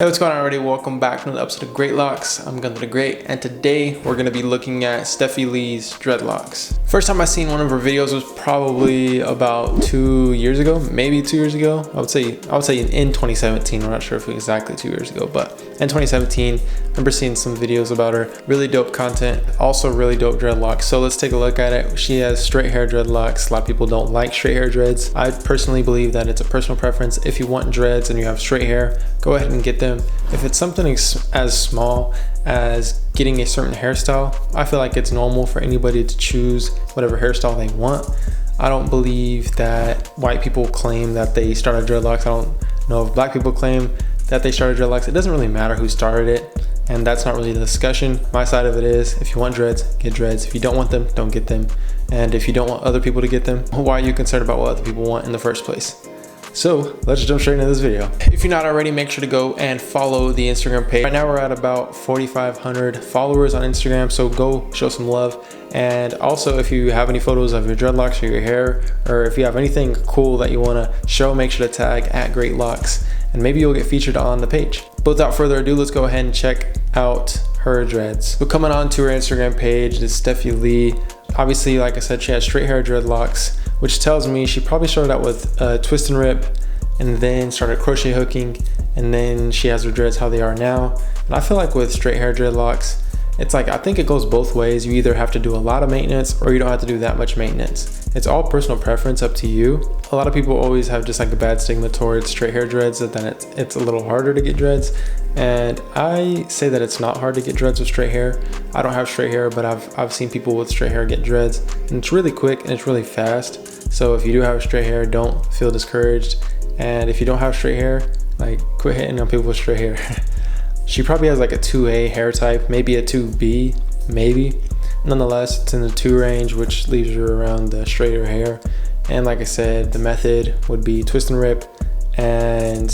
Hey, what's going on everybody? Welcome back to another episode of Dreadlocks. I'm Gunther the Great, and today we're going to be looking at Stephi Lee's dreadlocks. First time I seen one of her videos was probably about 2 years ago, maybe 2 years ago. I would say in 2017. I'm not sure if it was exactly 2 years ago, but in 2017, I remember seeing some videos about her. Really dope content, also really dope dreadlocks. So let's take a look at it. She has straight hair dreadlocks. A lot of people don't like straight hair dreads. I personally believe that it's a personal preference. If you want dreads and you have straight hair, go ahead and get them. If it's something as small as getting a certain hairstyle, I feel like it's normal for anybody to choose whatever hairstyle they want. I don't believe that white people claim that they started dreadlocks. I don't know if black people claim that they started dreadlocks. It doesn't really matter who started it, and that's not really the discussion. My side of it is, if you want dreads, get dreads. If you don't want them, don't get them. And if you don't want other people to get them, why are you concerned about what other people want in the first place? So let's jump straight into this video. If you're not already, make sure to go and follow the Instagram page. Right now we're at about 4,500 followers on Instagram, so go show some love. And also, if you have any photos of your dreadlocks or your hair, or if you have anything cool that you want to show, make sure to tag at Dreadlocks, and maybe you'll get featured on the page. But without further ado, let's go ahead and check out her dreads. So coming on to her Instagram page is Stephi Lee. Obviously, like I said, she has straight hair dreadlocks, which tells me she probably started out with twist and rip, and then started crochet hooking, and then she has her dreads how they are now. And I feel like with straight hair dreadlocks, it's like, I think it goes both ways. You either have to do a lot of maintenance or you don't have to do that much maintenance. It's all personal preference, up to you. A lot of people always have just like a bad stigma towards straight hair dreads, that then it's a little harder to get dreads. And I say that it's not hard to get dreads with straight hair. I don't have straight hair, but I've seen people with straight hair get dreads, and it's really quick and it's really fast. So if you do have straight hair, don't feel discouraged. And if you don't have straight hair, like, quit hitting on people with straight hair. She probably has like a 2A hair type, maybe a 2B, maybe. Nonetheless, it's in the 2 range, which leaves her around the straighter hair. And like I said, the method would be twist and rip, and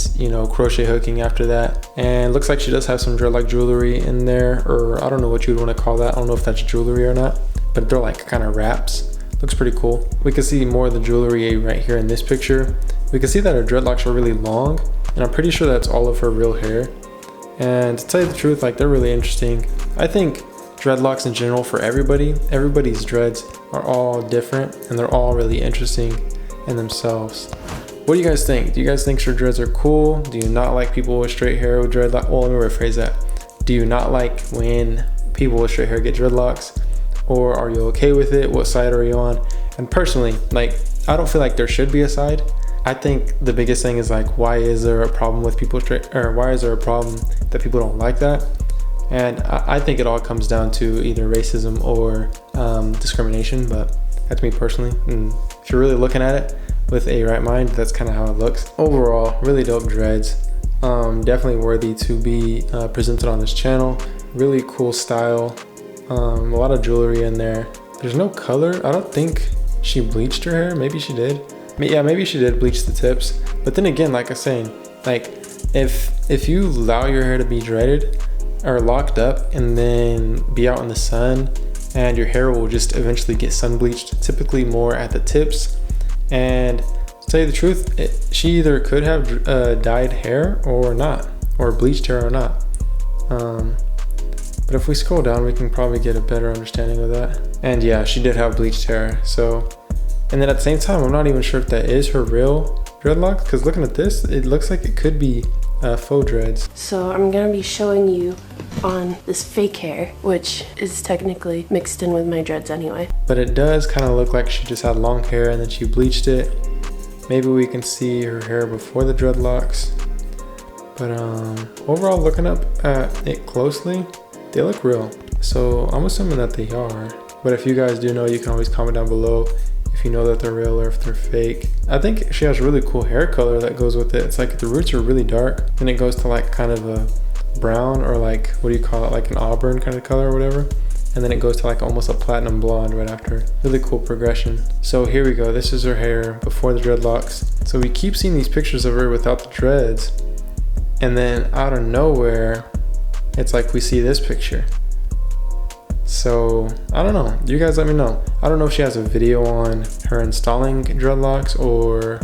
crochet hooking after that. And looks like she does have some dreadlock jewelry in there, or I don't know what you would want to call that. I don't know if that's jewelry or not, but they're like kind of wraps. Looks pretty cool. We can see more of the jewelry right here in this picture. We can see that her dreadlocks are really long, and I'm pretty sure that's all of her real hair. And to tell you the truth, like, they're really interesting. I think dreadlocks in general, for everybody's dreads are all different, and they're all really interesting in themselves. What do you guys think? Do you guys think her dreads are cool? Do you not like people with straight hair with dreadlocks? Well, let me rephrase that. Do you not like when people with straight hair get dreadlocks? Or are you okay with it? What side are you on? And personally, like, I don't feel like there should be a side. I think the biggest thing is, like, why is there a problem with people straight, or why is there a problem that people don't like that? And I think it all comes down to either racism or discrimination, but that's me personally. And if you're really looking at it with a right mind, that's kind of how it looks. Overall, really dope dreads. Definitely worthy to be presented on this channel. Really cool style. A lot of jewelry in there. There's no color. I don't think she bleached her hair. Maybe she did. Yeah, maybe she did bleach the tips. But then again, like I was saying, like, if you allow your hair to be dreaded or locked up and then be out in the sun, and your hair will just eventually get sun bleached, typically more at the tips. And to tell you the truth, she either could have dyed hair or not, or bleached hair or not. But if we scroll down, we can probably get a better understanding of that. And yeah, she did have bleached hair. So, and then at the same time, I'm not even sure if that is her real dreadlocks, because looking at this, it looks like it could be faux dreads. So I'm gonna be showing you on this fake hair, which is technically mixed in with my dreads anyway. But it does kind of look like she just had long hair and then she bleached it. Maybe we can see her hair before the dreadlocks. But overall, looking up at it closely, they look real. So I'm assuming that they are. But if you guys do know, you can always comment down below if you know that they're real or if they're fake. I think she has really cool hair color that goes with it. It's like the roots are really dark, then it goes to like kind of a brown, or like, what do you call it, like an auburn kind of color or whatever, and then it goes to like almost a platinum blonde right after. Really cool progression. So here we go. This is her hair before the dreadlocks. So we keep seeing these pictures of her without the dreads, and then out of nowhere, it's like we see this picture. So I don't know, you guys let me know. I don't know if she has a video on her installing dreadlocks or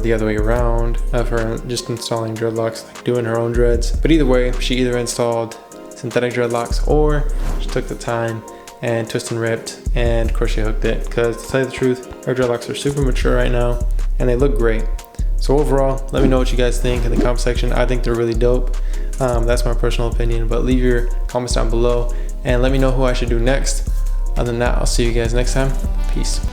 the other way around, of her just installing dreadlocks, like doing her own dreads. But either way, she either installed synthetic dreadlocks or she took the time and twist and ripped and crochet hooked it, because to tell you the truth, her dreadlocks are super mature right now and they look great. So overall, let me know what you guys think in the comment section. I think they're really dope. That's my personal opinion, but leave your comments down below and let me know who I should do next. Other than that, I'll see you guys next time. Peace.